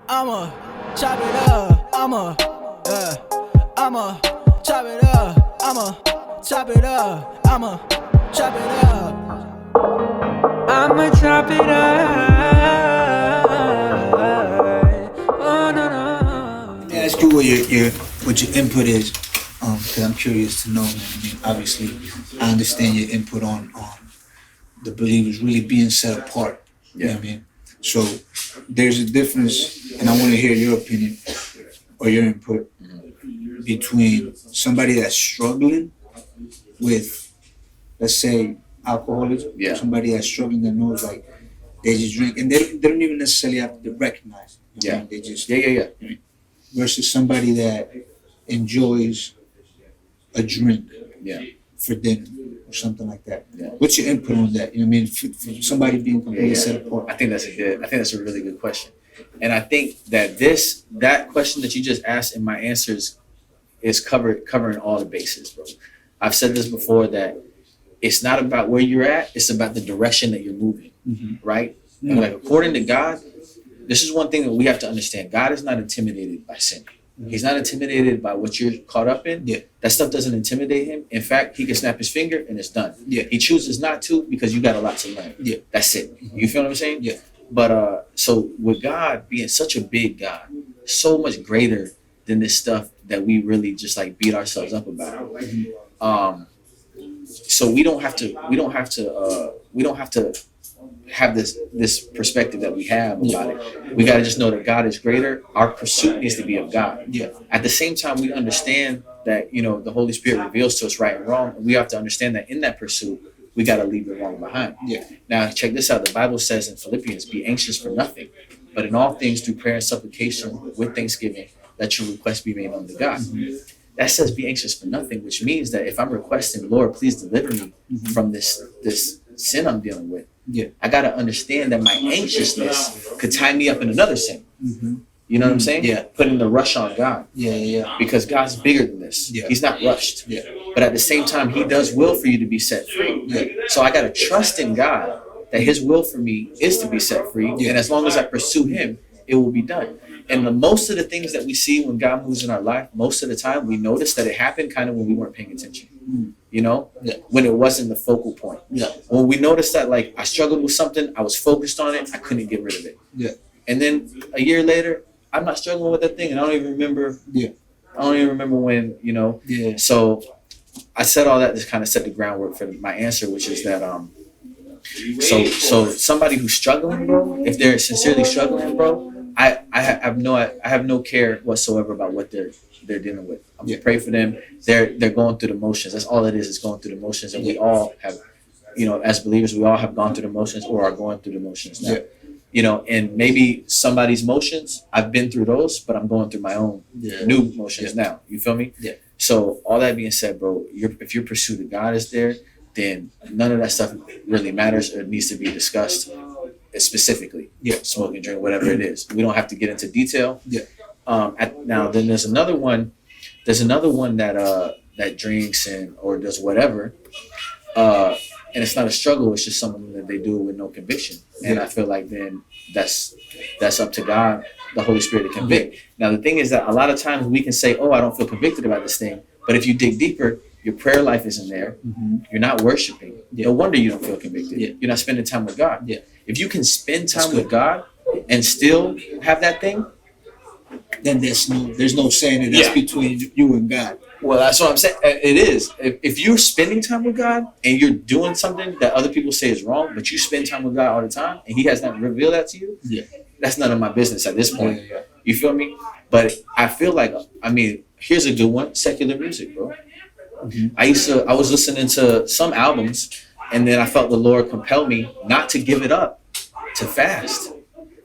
I'ma chop it up. I'ma chop it up. I'ma chop it up. I'ma chop it up. I'ma chop it up. Oh no no. Ask you what your input is, because I'm curious to know. Man. I mean, obviously, I understand your input on the believers really being set apart. You know what I mean? So there's a difference, and I want to hear your opinion or your input between somebody that's struggling with, let's say, alcoholism. Yeah. Somebody that's struggling that knows like they just drink and they don't even necessarily have to recognize it. Yeah. They just Yeah. versus somebody that enjoys a drink for dinner or something like that. Yeah. What's your input on that? You know what I mean? For somebody being completely set apart. I think that's a really good question. And I think that that question that you just asked and my answers is covering all the bases, bro. I've said this before that it's not about where you're at, it's about the direction that you're moving. Right? And like according to God, this is one thing that we have to understand. God is not intimidated by sin. He's not intimidated by what you're caught up in. Yeah. That stuff doesn't intimidate him. In fact, he can snap his finger and it's done. Yeah. He chooses not to because you got a lot to learn. Yeah. That's it. You feel what I'm saying? Yeah. But so with God being such a big God, so much greater than this stuff that we really just like beat ourselves up about. So we don't have to have this perspective that we have about it. We got to just know that God is greater. Our pursuit needs to be of God. Yeah. At the same time, we understand that, the Holy Spirit reveals to us right and wrong. And we have to understand that in that pursuit, we got to leave the wrong behind. Yeah. Now, check this out. The Bible says in Philippians, be anxious for nothing, but in all things through prayer and supplication with thanksgiving, let your requests be made unto God. That says be anxious for nothing, which means that if I'm requesting, Lord, please deliver me from this sin I'm dealing with, I got to understand that my anxiousness could tie me up in another sin. You know what I'm saying? Yeah. Putting the rush on God. Yeah. Because God's bigger than this. Yeah. He's not rushed. Yeah. But at the same time, he does will for you to be set free. Yeah. So I got to trust in God that his will for me is to be set free. Yeah. And as long as I pursue him, it will be done. And most of the things that we see when God moves in our life, most of the time we notice that it happened kind of when we weren't paying attention. Yeah. When it wasn't the focal point. Yeah. When we noticed that like I struggled with something, I was focused on it, I couldn't get rid of it. Yeah. And then a year later, I'm not struggling with that thing and I don't even remember. Yeah. I don't even remember when, Yeah. So I said all that to kind of set the groundwork for my answer, which is that so somebody who's struggling, bro, if they're sincerely struggling, bro, I have no care whatsoever about what they're dealing with. I'm gonna pray for them. They're going through the motions. That's all it is going through the motions. And we all have, as believers, we all have gone through the motions or are going through the motions now. And maybe somebody's motions, I've been through those, but I'm going through my own new motions now. You feel me? Yeah. So all that being said, bro, if your pursuit of God is there, then none of that stuff really matters or needs to be discussed specifically. Yeah. Smoking, drink, whatever it is. We don't have to get into detail. Yeah. Now then there's another one. There's another one that drinks or does whatever. And it's not a struggle, it's just something that they do with no conviction. And I feel like then that's up to God, the Holy Spirit, to convict. Now the thing is that a lot of times we can say, oh, I don't feel convicted about this thing. But if you dig deeper, your prayer life isn't there. You're not worshiping. No wonder you don't feel convicted. You're not spending time with God. If you can spend time with God and still have that thing, then there's no saying that that's between you and God. Well, that's what I'm saying. It is. If you're spending time with God and you're doing something that other people say is wrong, but you spend time with God all the time and he has not revealed that to you, that's none of my business at this point. Yeah. You feel me? But I feel like, here's a good one, secular music, bro. I was listening to some albums and then I felt the Lord compel me not to give it up, to fast.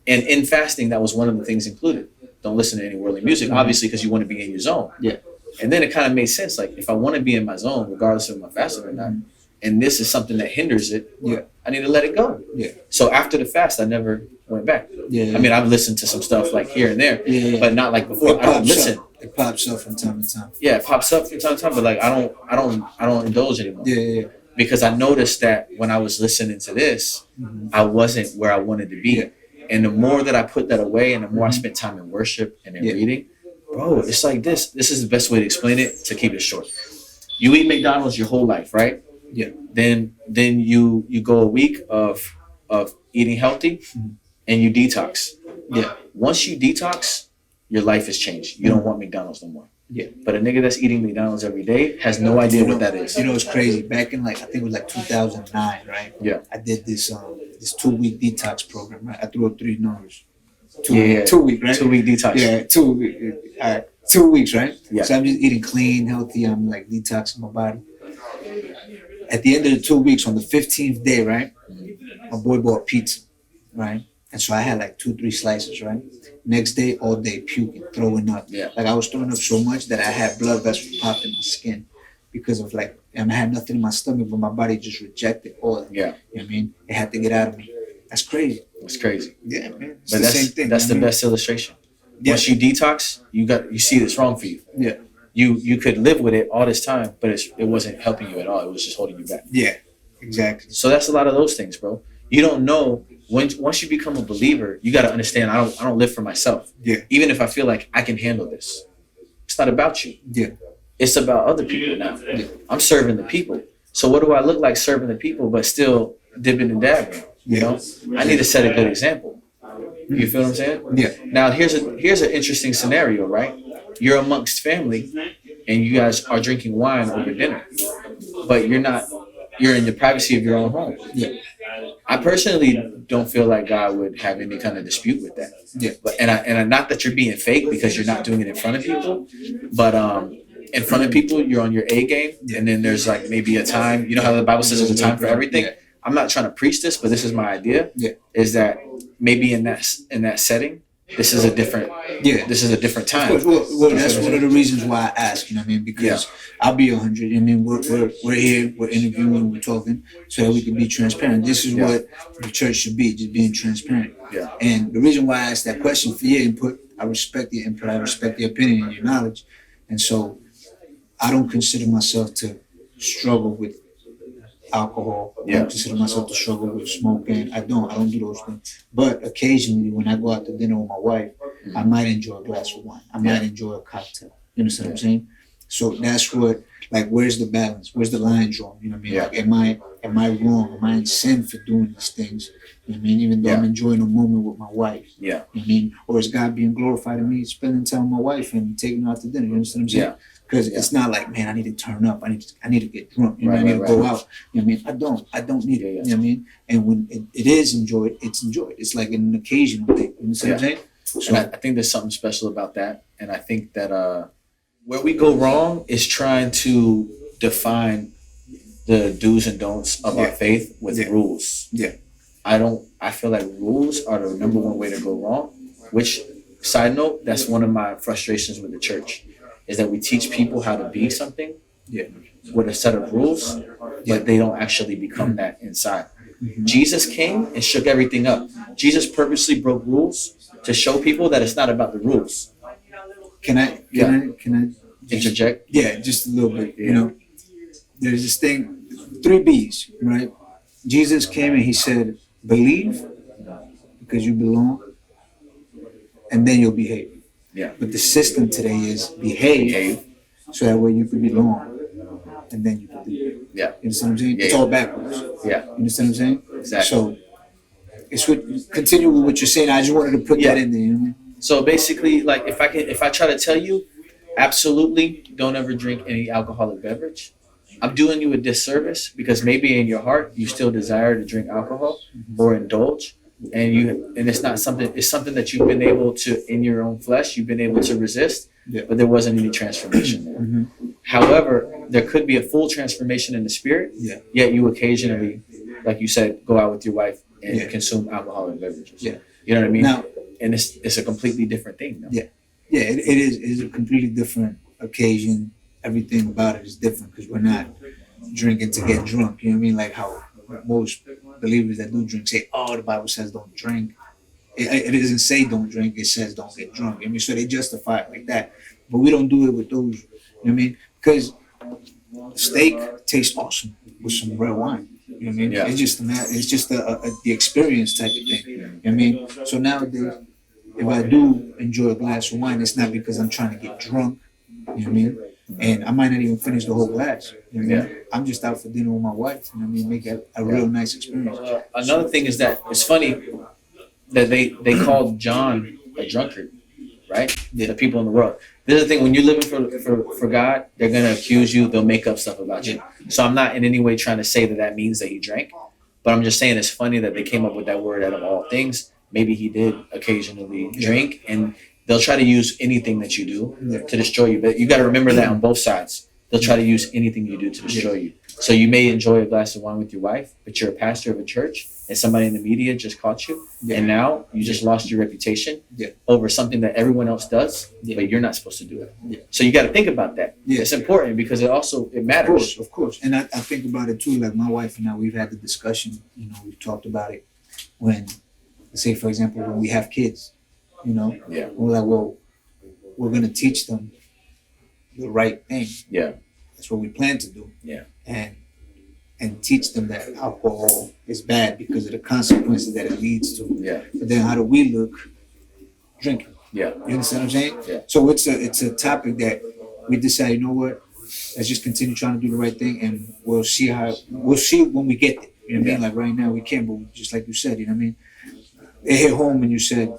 And in fasting, that was one of the things included. Don't listen to any worldly music, obviously, because you want to be in your zone. Yeah. And then it kind of made sense. Like, if I want to be in my zone, regardless of my fasting or not, and this is something that hinders it, I need to let it go. Yeah. So after the fast, I never went back. Yeah. I've listened to some stuff like here and there, but not like before. I don't listen. It pops up from time to time. Yeah, it pops up from time to time, but like I don't indulge anymore. Yeah. Because I noticed that when I was listening to this, I wasn't where I wanted to be. And the more that I put that away and the more I spent time in worship and in reading, bro, it's like this. This is the best way to explain it, to keep it short. You eat McDonald's your whole life, right? Yeah. Then you go a week of eating healthy and you detox. Yeah. Once you detox, your life has changed. You don't want McDonald's no more. Yeah. But a nigga that's eating McDonald's every day has no idea what that is. You know, it's crazy. Back in like, I think it was like 2009, right? Yeah. I did this 2-week detox program, right? I threw up 3 numbers. 2 week, right? 2 week detox. Yeah, 2 weeks. All right, 2 weeks, right? Yeah. So I'm just eating clean, healthy. I'm like detoxing my body. At the end of the 2 weeks, on the 15th day, right? My boy bought pizza, right? And so I had like 2-3 slices, right? Next day, all day, puking, throwing up. Yeah. Like I was throwing up so much that I had blood vessels popped in my skin because of like, and I had nothing in my stomach, but my body just rejected all of it. Yeah. You know what I mean? It had to get out of me. That's crazy. It's crazy. Yeah, man. It's But the same thing. that's you the know what best illustration. Yeah. Once you detox, you see it's wrong for you. I mean? Yeah. You could live with it all this time, but it wasn't helping you at all. It was just holding you back. Yeah. Exactly. So that's a lot of those things, bro. You don't know once you become a believer, you got to understand. I don't live for myself. Yeah. Even if I feel like I can handle this, it's not about you. Yeah. It's about other people now. Yeah. I'm serving the people. So what do I look like serving the people, but still dipping and dabbing? You know, I need to set a good example. You feel what I'm saying? Yeah. Now here's an interesting scenario, right? You're amongst family, and you guys are drinking wine over dinner, but you're in the privacy of your own home. Yeah. I personally don't feel like God would have any kind of dispute with that. Yeah. But and I not that you're being fake because you're not doing it in front of people, but in front of people you're on your A game, and then there's like maybe a time. You know how the Bible says there's a time for everything. Yeah. I'm not trying to preach this, but this is my idea. Yeah. Is that maybe in that setting, this is a different time. Of course, well, that's one of the reasons why I ask, you know what I mean? Because I'll be 100. I mean, we're here, we're interviewing, we're talking, so that we can be transparent. This is what the church should be, just being transparent. Yeah. And the reason why I asked that question for your input, I respect your input, I respect your opinion and your knowledge. And so I don't consider myself to struggle with alcohol. I don't consider myself to struggle with smoking. I don't do those things. But occasionally when I go out to dinner with my wife, I might enjoy a glass of wine. I might enjoy a cocktail. You understand what I'm saying? So that's what, like, where's the balance? Where's the line drawn? You know what I mean? Like, am I wrong? Am I in sin for doing these things? You know what I mean? Even though I'm enjoying a moment with my wife. Yeah. You know what I mean? Or is God being glorified in me spending time with my wife and taking her out to dinner? You understand what I'm saying? Yeah. Because it's not like, man, I need to turn up. I need to get drunk. You know, I need to go out. You know what I mean? I don't need it. You know what I mean? And when it is enjoyed, it's enjoyed. It's like an occasional thing. You know what I'm saying? So, And I think there's something special about that. And I think that where we go wrong is trying to define the do's and don'ts of our faith with rules. Yeah. I feel like rules are the number one way to go wrong, which, side note, that's one of my frustrations with the church, is that we teach people how to be something with a set of rules, but they don't actually become that inside. Jesus came and shook everything up. Jesus purposely broke rules to show people that it's not about the rules. Can I Interject? Yeah, just a little bit. You know, there's this thing, 3 B's, right? Jesus came and he said, believe because you belong, and then you'll behave. Yeah. But the system today is behave so that way you can belong, and then you can believe. Yeah. You understand what I'm saying? Yeah, It's yeah. all backwards. Yeah. You understand what I'm saying? Exactly. So it's continue with what you're saying. I just wanted to put that in there. You know what I mean? So basically, like if I try to tell you, absolutely don't ever drink any alcoholic beverage, I'm doing you a disservice because maybe in your heart you still desire to drink alcohol or indulge, and it's not something. It's something that you've been able to, in your own flesh, you've been able to resist, but there wasn't any transformation there. However, there could be a full transformation in the spirit. Yet you occasionally, like you said, go out with your wife and consume alcoholic beverages. You know what I mean? Now, and it's a completely different thing. Though. it is a completely different occasion. Everything about it is different because we're not drinking to get drunk. You know what I mean? Like how most believers that do drink say, "Oh, the Bible says don't drink." It doesn't say don't drink. It says don't get drunk. I mean, so they justify it like that. But we don't do it with those. You know what I mean? Because steak tastes awesome with some red wine. You know what I mean? Yeah. It's just the experience type of thing. You know what I mean? So nowadays, if I do enjoy a glass of wine, it's not because I'm trying to get drunk. You know what I mean? And I might not even finish the whole glass. You know what I mean? I'm just out for dinner with my wife. You know what I mean? Make it a real nice experience. Another thing is that it's funny that they called John a drunkard, right? The people in the world. This is the thing, when you're living for God, they're gonna accuse you. They'll make up stuff about you. So I'm not in any way trying to say that means that he drank, but I'm just saying it's funny that they came up with that word out of all things. Maybe he did occasionally drink, and they'll try to use anything that you do to destroy you. But you got to remember that on both sides. They'll try to use anything you do to destroy you. So you may enjoy a glass of wine with your wife, but you're a pastor of a church, and somebody in the media just caught you, and now you just lost your reputation over something that everyone else does, but you're not supposed to do it. So you got to think about that. It's important because it matters. Of course. And I think about it too. Like my wife and I, we've had the discussion. You know, we've talked about it when, say for example, when we have kids. You know, we're like, well, we're gonna teach them the right thing. That's what we plan to do. And teach them that alcohol is bad because of the consequences that it leads to. But then how do we look drinking? You understand what I'm saying? So it's a topic that we decide, you know what, let's just continue trying to do the right thing, and we'll see when we get there. You know what I mean? Like right now we can't, but just like you said, you know what I mean? It hit home when you said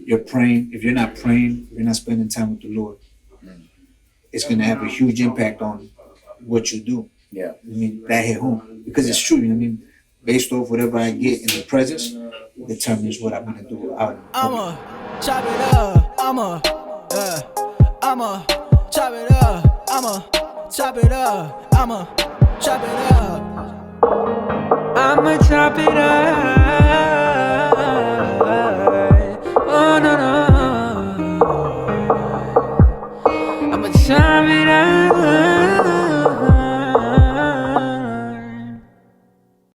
you're praying. If you're not praying, if you're not spending time with the Lord, it's gonna have a huge impact on what you do. I mean, that hit home because it's true. You know what I mean? Based off whatever I get in the presence determines what I'm gonna do out. I'ma chop it up. I'ma chop it up. I'ma chop it up. I'ma chop it up. I'ma chop it up. Oh no no. I'ma chop it up.